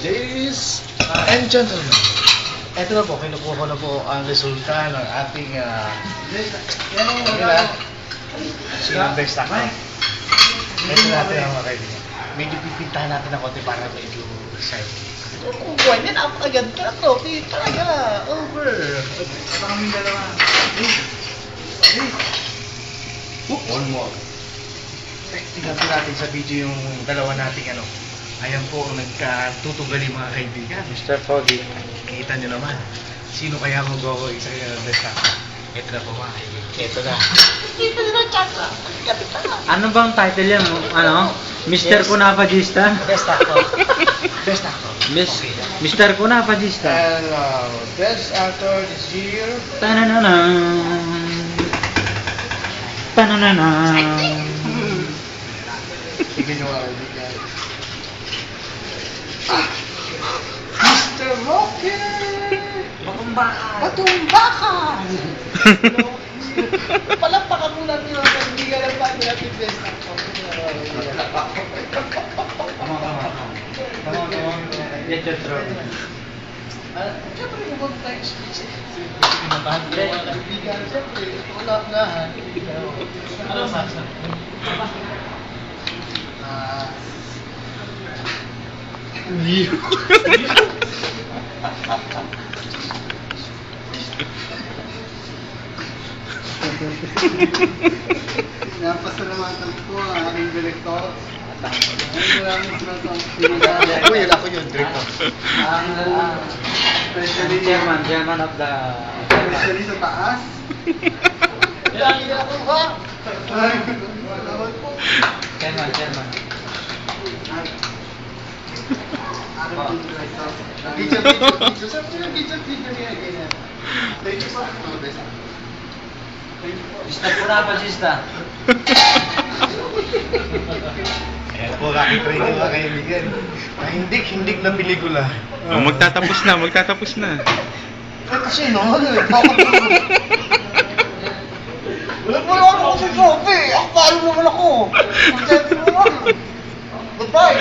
Ladies and gentlemen, eto na po, kinukuha ko na po ang resulta ng ating sino best actor. Eto natin ang mga kaibigan. Medyo pipintahan natin ng konti para medyo side. Kung buwan yan, agad ka to. Talaga, over. Ito kami dalawa. One more. Tingnan po natin sa video yung dalawa nating ano. Ayan po ang nagkatutugali mga kaibigan. Mr. Foggy. Kita nyo naman. Sino kaya ang mag-go isa kaya best actor? Ito na po mga kaibigan. Ito na. Ito na chakra. Ano bang title yan? Ano? Mr. Yes. Kunapagista? Best actor. Best actor. Mr. Kunapagista. And best actor this year. Tananana. Tananana. Sige nyo mga kaibigan. Mr. Rocky! Bakumbakan. Batumbakan! Palakpakan muna niyo ang kaibigan ng bago natin best actor. Come on. Get your throat. Siyempre, huwag tayo speech. Pinabahan ko mga kaibigan. Siyempre, wala na ha. Ano sasabi? Napasalamatan ko ang aking direktor. Ako yun, director. Especially Chairman of the... especially sa taas. Kailangan ako ha? Ay, salamat po. Chairman. Picture. Siyempre yung picture niya, ganyan. Thank you po. Mga best. Thank you po. Mr. Kunapagista. Ayan po, nakita rin mga kaibigan. Nahindik na pelikula. Oh, magtatapos na. Eh kasi no, bakit wala mo naman ako sa trophy. Ako paano naman ako. Pagkati mo naman. Goodbye.